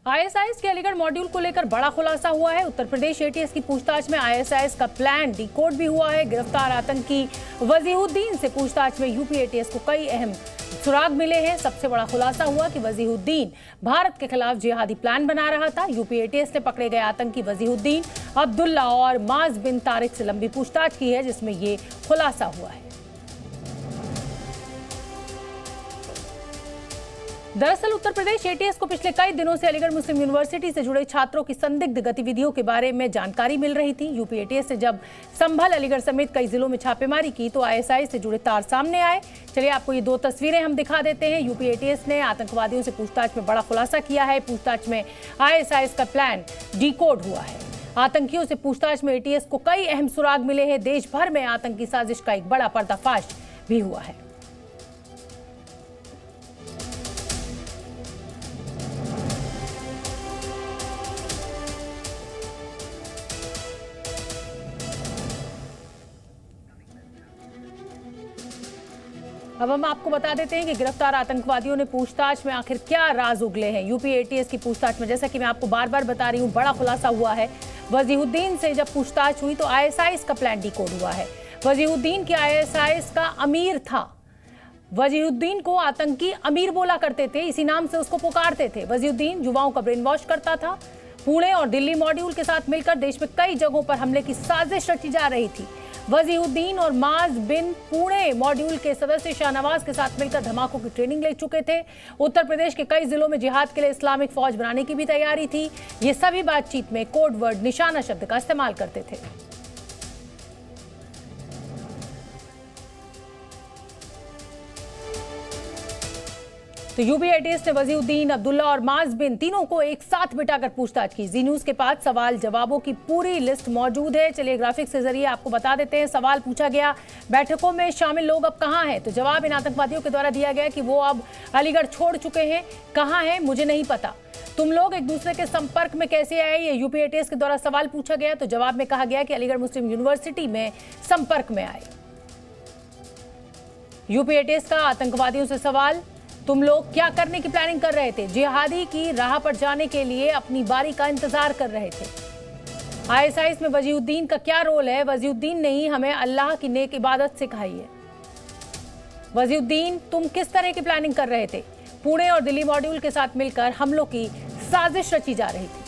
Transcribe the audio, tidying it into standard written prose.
ISIS के Aligarh module को लेकर बड़ा खुलासा हुआ है। उत्तर प्रदेश एटीएस की पूछताछ में आईएसआईएस का प्लान डिकोड भी हुआ है। गिरफ्तार आतंकी वजीहुद्दीन से पूछताछ में यूपी एटीएस को कई अहम सुराग मिले हैं। सबसे बड़ा खुलासा हुआ कि वजीहुद्दीन भारत के खिलाफ जिहादी प्लान बना रहा था। यूपी एटीएस ने पकड़े गए आतंकी वजीहुद्दीन, अब्दुल्ला और माज बिन तारिक से लंबी पूछताछ की है, जिसमें ये खुलासा हुआ है। दरअसल उत्तर प्रदेश एटीएस को पिछले कई दिनों से अलीगढ़ मुस्लिम यूनिवर्सिटी से जुड़े छात्रों की संदिग्ध गतिविधियों के बारे में जानकारी मिल रही थी। यूपी एटीएस ने जब संभल, अलीगढ़ समेत कई जिलों में छापेमारी की तो आईएसआई से जुड़े तार सामने आए। चलिए आपको ये दो तस्वीरें हम दिखा देते हैं। यूपी एटीएस ने आतंकवादियों से पूछताछ में बड़ा खुलासा किया है। पूछताछ में आईएसआई का प्लान डिकोड हुआ है। आतंकियों से पूछताछ में एटीएस को कई अहम सुराग मिले हैं। देश भर में आतंकी साजिश का एक बड़ा पर्दाफाश भी हुआ है। अब हम आपको बता देते हैं कि गिरफ्तार आतंकवादियों ने पूछताछ में आखिर क्या राज उगले हैं। यूपी एटीएस की पूछताछ में, जैसा कि मैं आपको बार बार बता रही हूं, बड़ा खुलासा हुआ है। वजीहुद्दीन से जब पूछताछ हुई तो आईएसआईएस का प्लान डिकोड हुआ है। वजीहुद्दीन की आईएसआईएस का अमीर था। वजीहुद्दीन को आतंकी अमीर बोला करते थे, इसी नाम से उसको पुकारते थे। वजीहुद्दीन युवाओं का ब्रेन वॉश करता था। पुणे और दिल्ली मॉड्यूल के साथ मिलकर देश में कई जगहों पर हमले की साजिश रची जा रही थी। वजीहुद्दीन और माज बिन पुणे मॉड्यूल के सदस्य शाहनवाज के साथ मिलकर धमाकों की ट्रेनिंग ले चुके थे। उत्तर प्रदेश के कई जिलों में जिहाद के लिए इस्लामिक फौज बनाने की भी तैयारी थी। ये सभी बातचीत में कोड वर्ड निशाना शब्द का इस्तेमाल करते थे। तो यूपी एटीएस ने वजीहुद्दीन, अब्दुल्ला और माज बिन तीनों को एक साथ बिठाकर पूछताछ की। जी न्यूज के पास सवाल जवाबों की पूरी लिस्ट मौजूद है। चलिए ग्राफिक्स के जरिए आपको बता देते हैं। सवाल पूछा गया, बैठकों में शामिल लोग अब कहां हैं? तो जवाब इन आतंकवादियों के द्वारा दिया गया कि वो अब अलीगढ़ छोड़ चुके हैं। कहां हैं मुझे नहीं पता। तुम लोग एक दूसरे के संपर्क में कैसे आए? ये यूपी एटीएस के द्वारा सवाल पूछा गया। तो जवाब में कहा गया कि अलीगढ़ मुस्लिम यूनिवर्सिटी में संपर्क में आए। यूपी एटीएस का आतंकवादियों से सवाल, तुम लोग क्या करने की प्लानिंग कर रहे थे? जिहादी की राह पर जाने के लिए अपनी बारी का इंतजार कर रहे थे। आईएसआईएस में वजीहुद्दीन का क्या रोल है? वजीहुद्दीन ने ही हमें अल्लाह की नेक इबादत सिखाई है। वजीहुद्दीन, तुम किस तरह की प्लानिंग कर रहे थे? पुणे और दिल्ली मॉड्यूल के साथ मिलकर हमलों की साजिश रची जा रही थी।